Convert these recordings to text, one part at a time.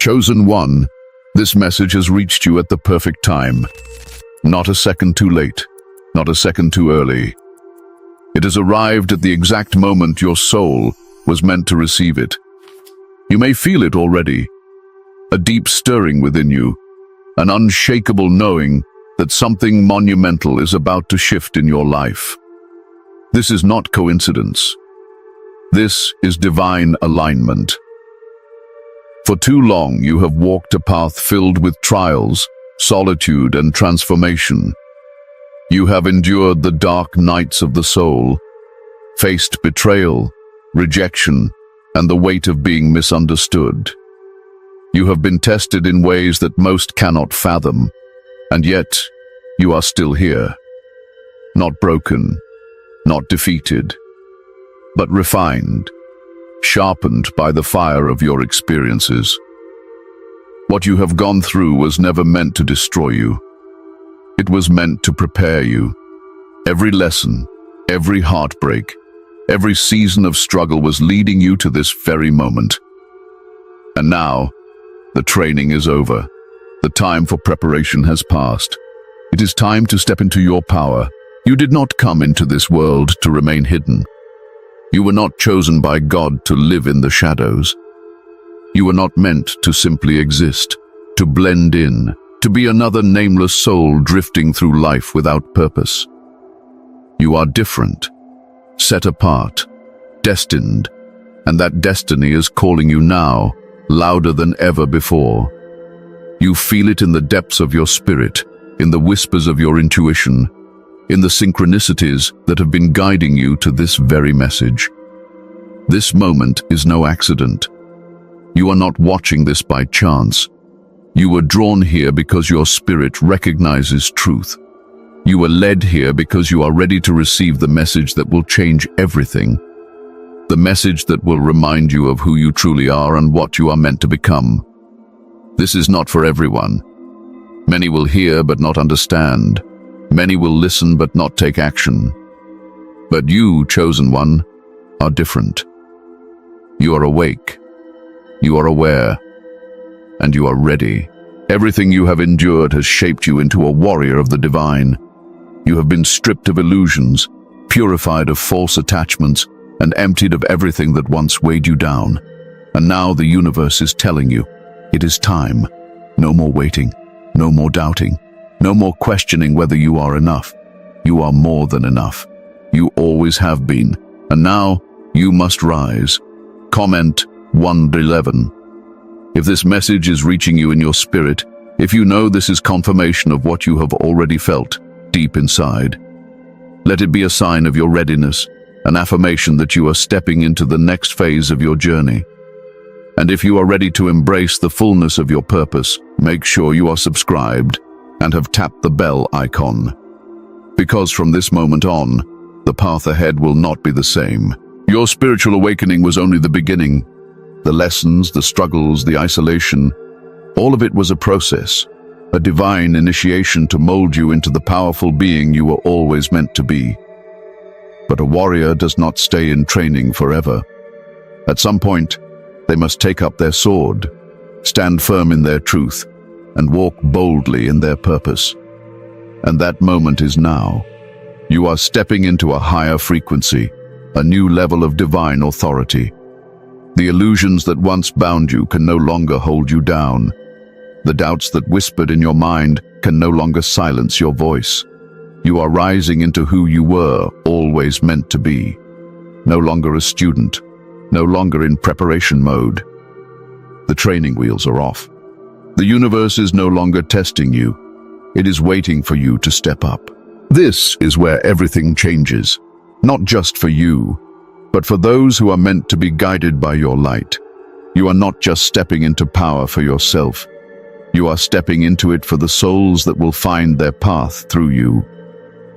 Chosen one, this message has reached you at the perfect time. Not a second too late, not a second too early. It has arrived at the exact moment your soul was meant to receive it. You may feel it already, a deep stirring within you, an unshakable knowing that something monumental is about to shift in your life. This is not coincidence. This is divine alignment. For too long you have walked a path filled with trials, solitude, and transformation. You have endured the dark nights of the soul, faced betrayal, rejection, and the weight of being misunderstood. You have been tested in ways that most cannot fathom, and yet you are still here. Not broken, not defeated, but refined, sharpened by the fire of your experiences. What you have gone through was never meant to destroy you. It was meant to prepare you. Every lesson, every heartbreak, every season of struggle was leading you to this very moment. And now, the training is over. The time for preparation has passed. It is time to step into your power. You did not come into this world to remain hidden. You were not chosen by God to live in the shadows. You were not meant to simply exist, to blend in, to be another nameless soul drifting through life without purpose. You are different, set apart, destined, and that destiny is calling you now, louder than ever before. You feel it in the depths of your spirit, in the whispers of your intuition, in the synchronicities that have been guiding you to this very message. This moment is no accident. You are not watching this by chance. You were drawn here because your spirit recognizes truth. You were led here because you are ready to receive the message that will change everything. The message that will remind you of who you truly are and what you are meant to become. This is not for everyone. Many will hear but not understand. Many will listen but not take action. But you, chosen one, are different. You are awake. You are aware. And you are ready. Everything you have endured has shaped you into a warrior of the divine. You have been stripped of illusions, purified of false attachments, and emptied of everything that once weighed you down. And now the universe is telling you, it is time. No more waiting, no more doubting, no more questioning whether you are enough. You are more than enough. You always have been, and now you must rise. Comment 111. If this message is reaching you in your spirit, if you know this is confirmation of what you have already felt deep inside, let it be a sign of your readiness, an affirmation that you are stepping into the next phase of your journey. And if you are ready to embrace the fullness of your purpose, make sure you are subscribed and have tapped the bell icon. Because from this moment on, the path ahead will not be the same. Your spiritual awakening was only the beginning. The lessons, the struggles, the isolation, all of it was a process, a divine initiation to mold you into the powerful being you were always meant to be. But a warrior does not stay in training forever. At some point, they must take up their sword, stand firm in their truth, and walk boldly in their purpose. And that moment is now. You are stepping into a higher frequency, a new level of divine authority. The illusions that once bound you can no longer hold you down. The doubts that whispered in your mind can no longer silence your voice. You are rising into who you were always meant to be. No longer a student, no longer in preparation mode. The training wheels are off. The universe is no longer testing you. It is waiting for you to step up. This is where everything changes, not just for you, but for those who are meant to be guided by your light. You are not just stepping into power for yourself. You are stepping into it for the souls that will find their path through you.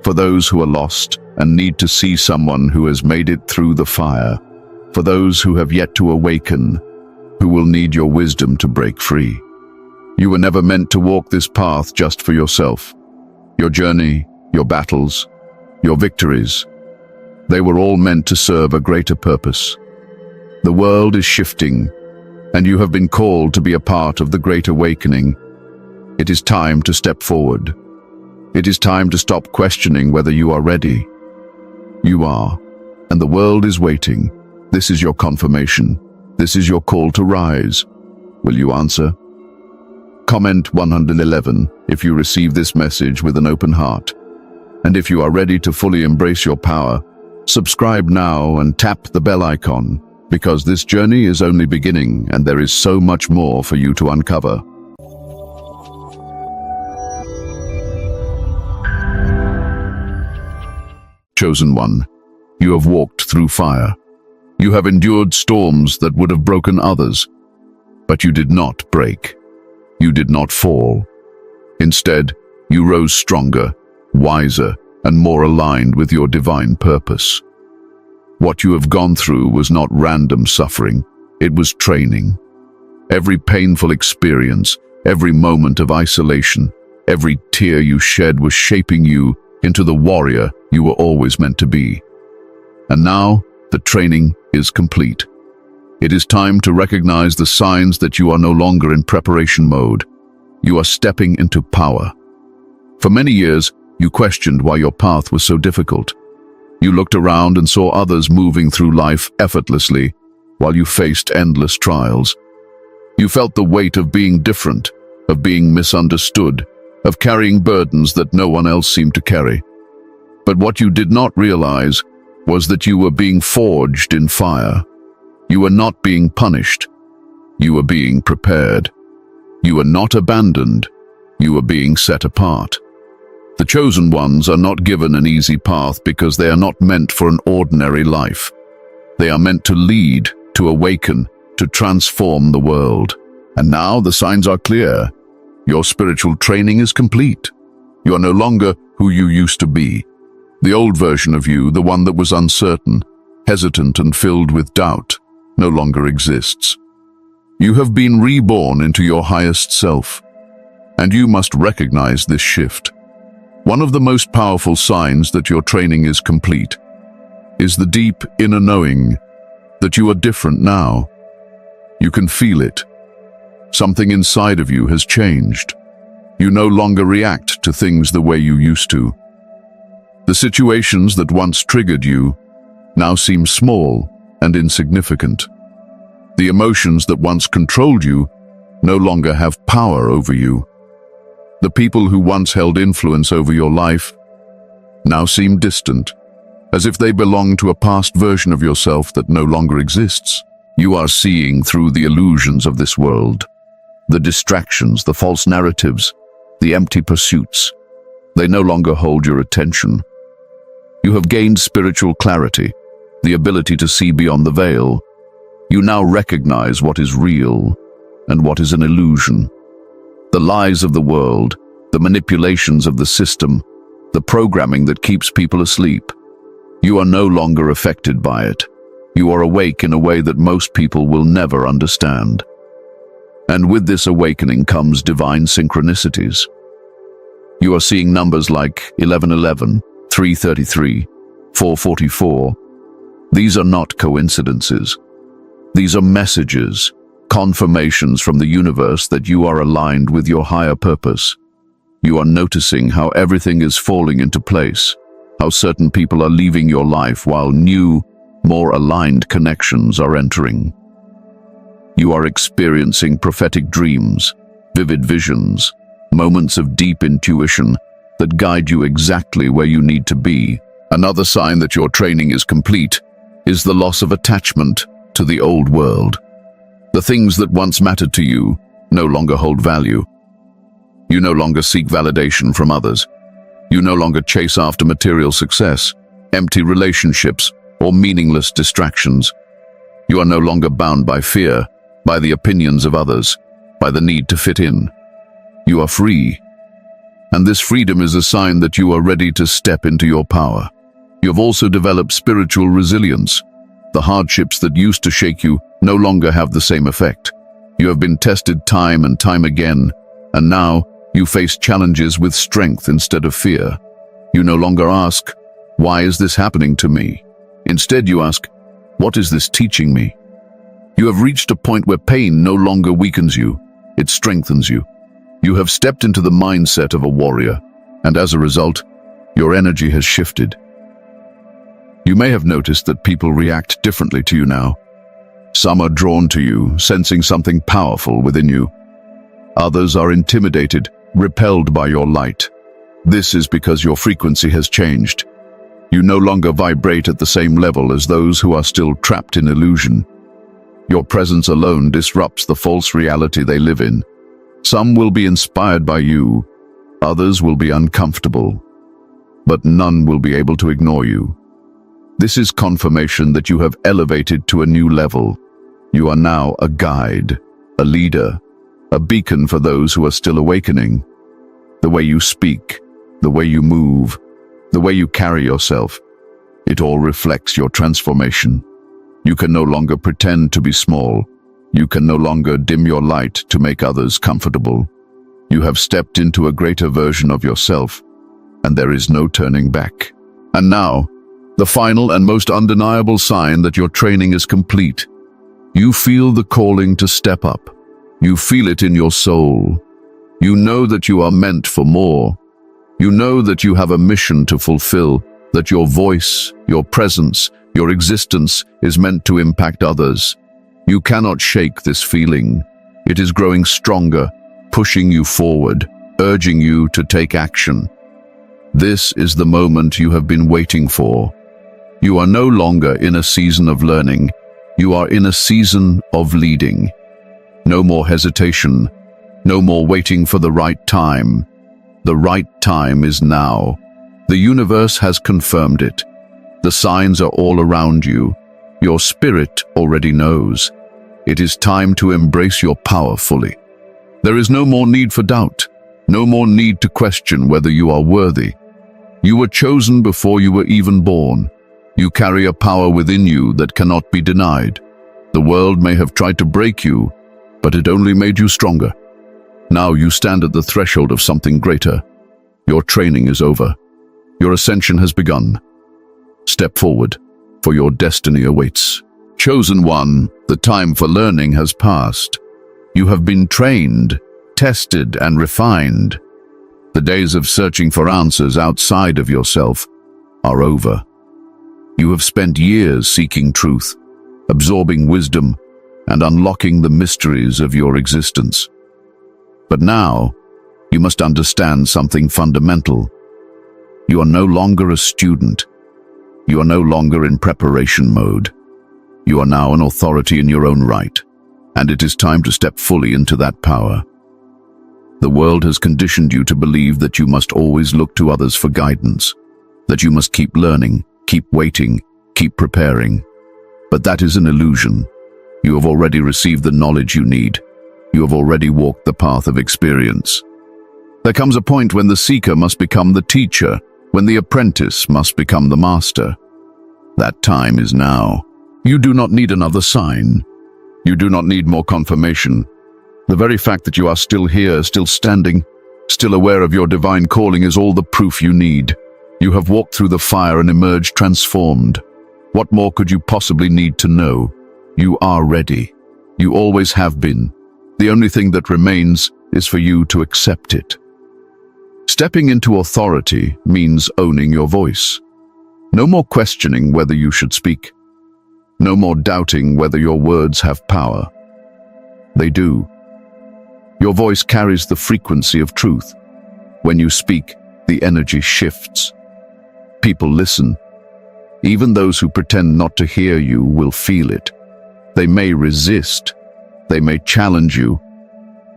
For those who are lost and need to see someone who has made it through the fire. For those who have yet to awaken, who will need your wisdom to break free. You were never meant to walk this path just for yourself. Your journey, your battles, your victories, they were all meant to serve a greater purpose. The world is shifting. and you have been called to be a part of the great awakening. It is time to step forward. It is time to stop questioning whether you are ready. You are, and the world is waiting. This is your confirmation. This is your call to rise. Will you answer? Comment 111 if you receive this message with an open heart. And if you are ready to fully embrace your power, subscribe now and tap the bell icon, because this journey is only beginning and there is so much more for you to uncover. Chosen one, you have walked through fire. You have endured storms that would have broken others, but you did not break. You did not fall. Instead, you rose stronger, wiser, and more aligned with your divine purpose. What you have gone through was not random suffering, it was training. Every painful experience, every moment of isolation, every tear you shed was shaping you into the warrior you were always meant to be. And now, the training is complete. It is time to recognize the signs that you are no longer in preparation mode. You are stepping into power. For many years, you questioned why your path was so difficult. You looked around and saw others moving through life effortlessly, while you faced endless trials. You felt the weight of being different, of being misunderstood, of carrying burdens that no one else seemed to carry. But what you did not realize was that you were being forged in fire. You were not being punished. You were being prepared. You were not abandoned. You were being set apart. The chosen ones are not given an easy path because they are not meant for an ordinary life. They are meant to lead, to awaken, to transform the world. And now the signs are clear. Your spiritual training is complete. You are no longer who you used to be. The old version of you, the one that was uncertain, hesitant and filled with doubt, no longer exists. You have been reborn into your highest self, and you must recognize this shift. One of the most powerful signs that your training is complete is the deep inner knowing that you are different now. You can feel it. Something inside of you has changed. You no longer react to things the way you used to. The situations that once triggered you now seem small and insignificant. The emotions that once controlled you no longer have power over you. The people who once held influence over your life now seem distant, as if they belong to a past version of yourself that no longer exists. You are seeing through the illusions of this world, the distractions, the false narratives, the empty pursuits. They no longer hold your attention. You have gained spiritual clarity, the ability to see beyond the veil. You now recognize what is real and what is an illusion. The lies of the world, the manipulations of the system, the programming that keeps people asleep. You are no longer affected by it. You are awake in a way that most people will never understand. And with this awakening comes divine synchronicities. You are seeing numbers like 1111, 333, 444. These are not coincidences. These are messages, confirmations from the universe that you are aligned with your higher purpose. You are noticing how everything is falling into place, how certain people are leaving your life while new, more aligned connections are entering. You are experiencing prophetic dreams, vivid visions, moments of deep intuition that guide you exactly where you need to be. Another sign that your training is complete is the loss of attachment to the old world. The things that once mattered to you no longer hold value. You no longer seek validation from others. You no longer chase after material success, empty relationships, or meaningless distractions. You are no longer bound by fear, by the opinions of others, by the need to fit in. You are free. And this freedom is a sign that you are ready to step into your power. You have also developed spiritual resilience. The hardships that used to shake you no longer have the same effect. You have been tested time and time again, and now you face challenges with strength instead of fear. You no longer ask, "Why is this happening to me?" Instead you ask, "What is this teaching me?" You have reached a point where pain no longer weakens you, it strengthens you. You have stepped into the mindset of a warrior, and as a result, your energy has shifted. You may have noticed that people react differently to you now. Some are drawn to you, sensing something powerful within you. Others are intimidated, repelled by your light. This is because your frequency has changed. You no longer vibrate at the same level as those who are still trapped in illusion. Your presence alone disrupts the false reality they live in. Some will be inspired by you, others will be uncomfortable, but none will be able to ignore you. This is confirmation that you have elevated to a new level. You are now a guide, a leader, a beacon for those who are still awakening. The way you speak, the way you move, the way you carry yourself, it all reflects your transformation. You can no longer pretend to be small. You can no longer dim your light to make others comfortable. You have stepped into a greater version of yourself, and there is no turning back. And now, the final and most undeniable sign that your training is complete. You feel the calling to step up. You feel it in your soul. You know that you are meant for more. You know that you have a mission to fulfill, that your voice, your presence, your existence is meant to impact others. You cannot shake this feeling. It is growing stronger, pushing you forward, urging you to take action. This is the moment you have been waiting for. You are no longer in a season of learning. You are in a season of leading. No more hesitation. No more waiting for the right time. The right time is now. The universe has confirmed it. The signs are all around you. Your spirit already knows. It is time to embrace your power fully. There is no more need for doubt, no more need to question whether you are worthy. You were chosen before you were even born. You carry a power within you that cannot be denied. The world may have tried to break you, but it only made you stronger. Now you stand at the threshold of something greater. Your training is over. Your ascension has begun. Step forward, for your destiny awaits. Chosen one, the time for learning has passed. You have been trained, tested, and refined. The days of searching for answers outside of yourself are over. You have spent years seeking truth, absorbing wisdom, and unlocking the mysteries of your existence. But now, you must understand something fundamental. You are no longer a student. You are no longer in preparation mode. You are now an authority in your own right, and it is time to step fully into that power. The world has conditioned you to believe that you must always look to others for guidance, that you must keep learning, keep waiting, keep preparing. But that is an illusion. You have already received the knowledge you need. You have already walked the path of experience. There comes a point when the seeker must become the teacher, when the apprentice must become the master. That time is now. You do not need another sign. You do not need more confirmation. The very fact that you are still here, still standing, still aware of your divine calling is all the proof you need. You have walked through the fire and emerged transformed. What more could you possibly need to know? You are ready. You always have been. The only thing that remains is for you to accept it. Stepping into authority means owning your voice. No more questioning whether you should speak. No more doubting whether your words have power. They do. Your voice carries the frequency of truth. When you speak, the energy shifts. People listen. Even those who pretend not to hear you will feel it. They may resist. They may challenge you,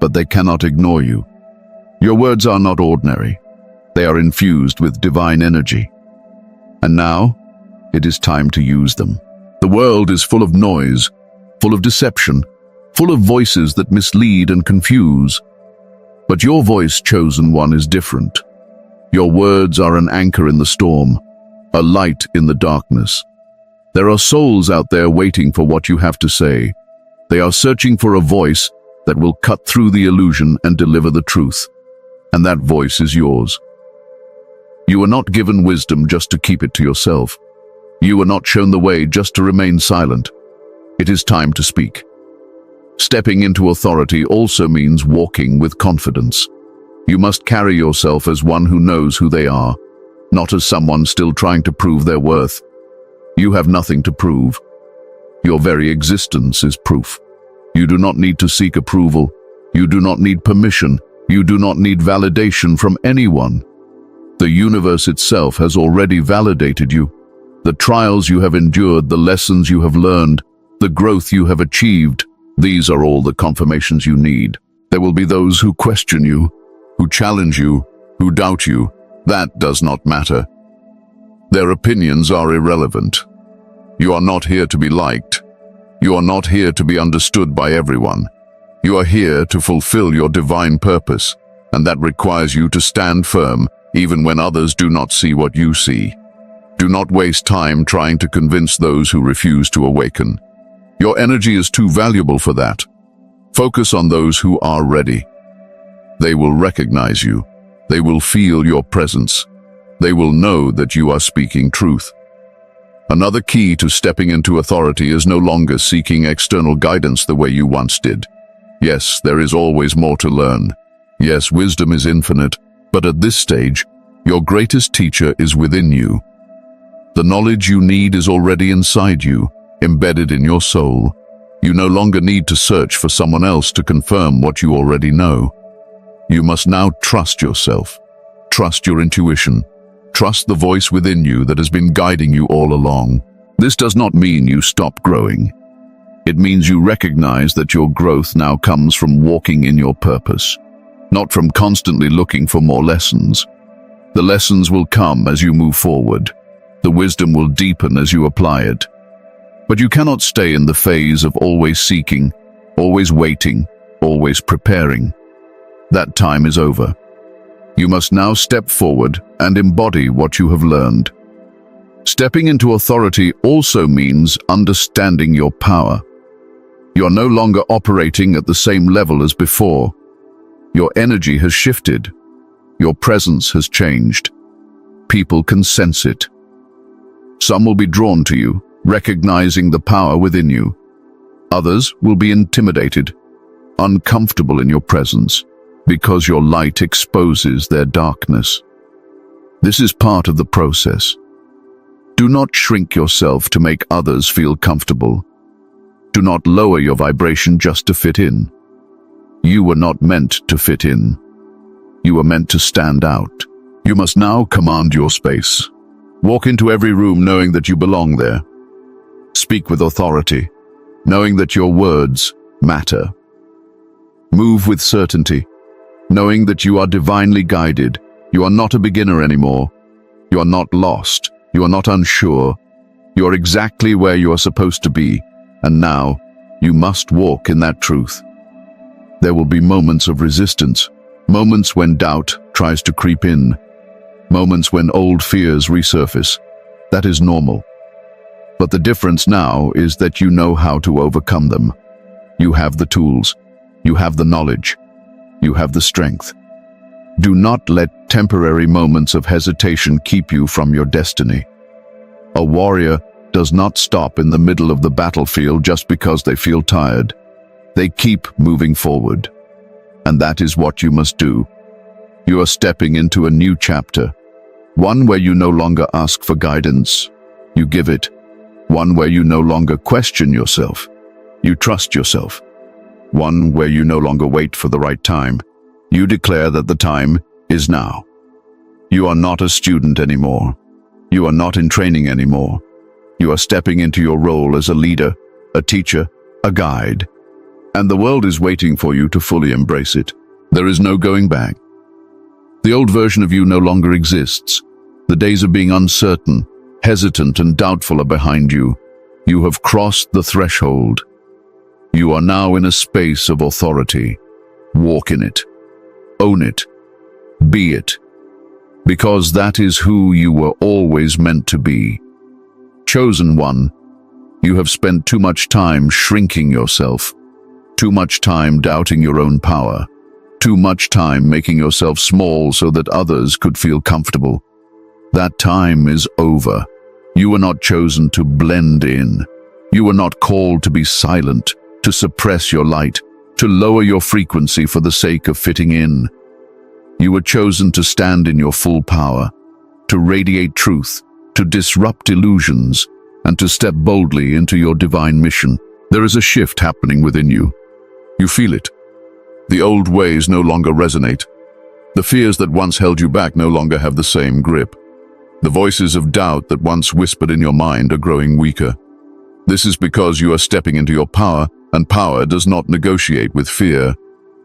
but they cannot ignore you. Your words are not ordinary. They are infused with divine energy. And now, it is time to use them. The world is full of noise, full of deception, full of voices that mislead and confuse. But your voice, chosen one, is different. Your words are an anchor in the storm, a light in the darkness. There are souls out there waiting for what you have to say. They are searching for a voice that will cut through the illusion and deliver the truth. And that voice is yours. You are not given wisdom just to keep it to yourself. You are not shown the way just to remain silent. It is time to speak. Stepping into authority also means walking with confidence. You must carry yourself as one who knows who they are, not as someone still trying to prove their worth. You have nothing to prove. Your very existence is proof. You do not need to seek approval. You do not need permission. You do not need validation from anyone. The universe itself has already validated you. The trials you have endured, the lessons you have learned, the growth you have achieved, these are all the confirmations you need. There will be those who question you, who challenge you, who doubt you. That does not matter. Their opinions are irrelevant. You are not here to be liked. You are not here to be understood by everyone. You are here to fulfill your divine purpose, and that requires you to stand firm even when others do not see what you see. Do not waste time trying to convince those who refuse to awaken. Your energy is too valuable for that. Focus on those who are ready. They will recognize you. They will feel your presence. They will know that you are speaking truth. Another key to stepping into authority is no longer seeking external guidance the way you once did. Yes, there is always more to learn. Yes, wisdom is infinite, but at this stage, your greatest teacher is within you. The knowledge you need is already inside you, embedded in your soul. You no longer need to search for someone else to confirm what you already know. You must now trust yourself. Trust your intuition. Trust the voice within you that has been guiding you all along. This does not mean you stop growing. It means you recognize that your growth now comes from walking in your purpose, not from constantly looking for more lessons. The lessons will come as you move forward. The wisdom will deepen as you apply it. But you cannot stay in the phase of always seeking, always waiting, always preparing. That time is over. You must now step forward and embody what you have learned. Stepping into authority also means understanding your power. You're no longer operating at the same level as before. Your energy has shifted. Your presence has changed. People can sense it. Some will be drawn to you, recognizing the power within you. Others will be intimidated, uncomfortable in your presence, because your light exposes their darkness. This is part of the process. Do not shrink yourself to make others feel comfortable. Do not lower your vibration just to fit in. You were not meant to fit in. You were meant to stand out. You must now command your space. Walk into every room knowing that you belong there. Speak with authority, knowing that your words matter. Move with certainty, knowing that you are divinely guided. You are not a beginner anymore. You are not lost. You are not unsure. You are exactly where you are supposed to be, and now you must walk in that truth. There will be moments of resistance, moments when doubt tries to creep in, moments when old fears resurface. That is normal. But the difference now is that you know how to overcome them. You have the tools. You have the knowledge. You have the strength. Do not let temporary moments of hesitation keep you from your destiny. A warrior does not stop in the middle of the battlefield just because they feel tired. They keep moving forward. And that is what you must do. You are stepping into a new chapter, one where you no longer ask for guidance. You give it. One where you no longer question yourself. You trust yourself. One where you no longer wait for the right time. You declare that the time is now. You are not a student anymore. You are not in training anymore. You are stepping into your role as a leader, a teacher, a guide. And the world is waiting for you to fully embrace it. There is no going back. The old version of you no longer exists. The days of being uncertain, hesitant, and doubtful are behind you. You have crossed the threshold. You are now in a space of authority. Walk in it. Own it. Be it. Because that is who you were always meant to be. Chosen one, you have spent too much time shrinking yourself, too much time doubting your own power, too much time making yourself small so that others could feel comfortable. That time is over. You were not chosen to blend in. You were not called to be silent, to suppress your light, to lower your frequency for the sake of fitting in. You were chosen to stand in your full power, to radiate truth, to disrupt illusions, and to step boldly into your divine mission. There is a shift happening within you. You feel it. The old ways no longer resonate. The fears that once held you back no longer have the same grip. The voices of doubt that once whispered in your mind are growing weaker. This is because you are stepping into your power, and power does not negotiate with fear.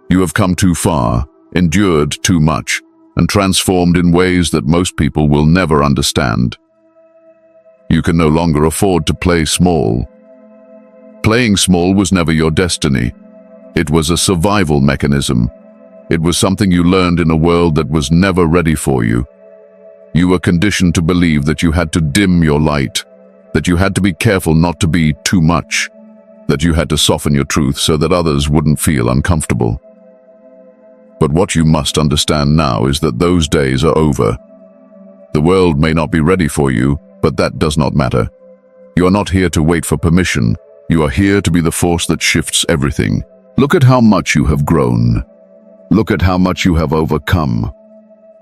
You have come too far, endured too much, and transformed in ways that most people will never understand. You can no longer afford to play small. Playing small was never your destiny. It was a survival mechanism. It was something you learned in a world that was never ready for you. You were conditioned to believe that you had to dim your light, that you had to be careful not to be too much, that you had to soften your truth so that others wouldn't feel uncomfortable. But what you must understand now is that those days are over. The world may not be ready for you, but that does not matter. You are not here to wait for permission. You are here to be the force that shifts everything. Look at how much you have grown. Look at how much you have overcome.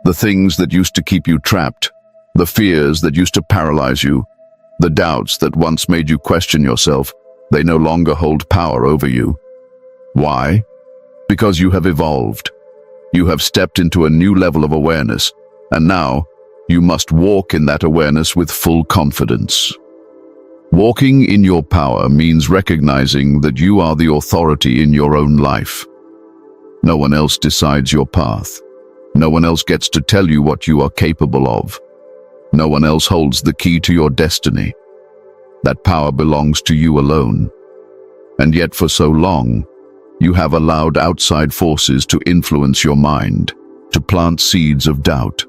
The things that used to keep you trapped, the fears that used to paralyze you, the doubts that once made you question yourself, they no longer hold power over you. Why? Because you have evolved. You have stepped into a new level of awareness, and now you must walk in that awareness with full confidence. Walking in your power means recognizing that you are the authority in your own life. No one else decides your path. No one else gets to tell you what you are capable of. No one else holds the key to your destiny. That power belongs to you alone. And yet for so long, you have allowed outside forces to influence your mind, to plant seeds of doubt,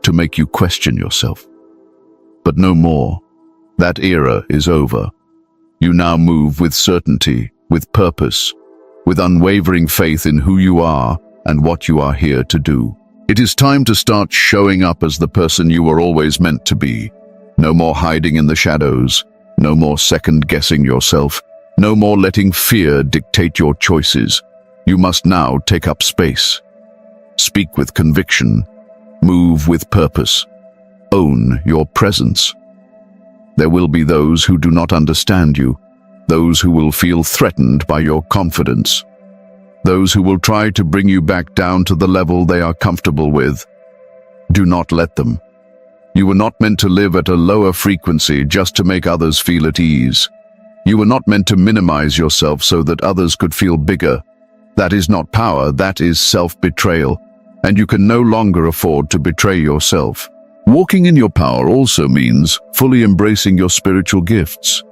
to make you question yourself. But no more. That era is over. You now move with certainty, with purpose, with unwavering faith in who you are and what you are here to do. It is time to start showing up as the person you were always meant to be. No more hiding in the shadows. No more second-guessing yourself. No more letting fear dictate your choices. You must now take up space. Speak with conviction. Move with purpose. Own your presence. There will be those who do not understand you, those who will feel threatened by your confidence, those who will try to bring you back down to the level they are comfortable with. Do not let them. You were not meant to live at a lower frequency just to make others feel at ease. You were not meant to minimize yourself so that others could feel bigger. That is not power, that is self-betrayal, and you can no longer afford to betray yourself. Walking in your power also means fully embracing your spiritual gifts.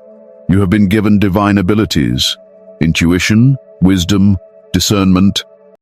You have been given divine abilities, intuition, wisdom, discernment,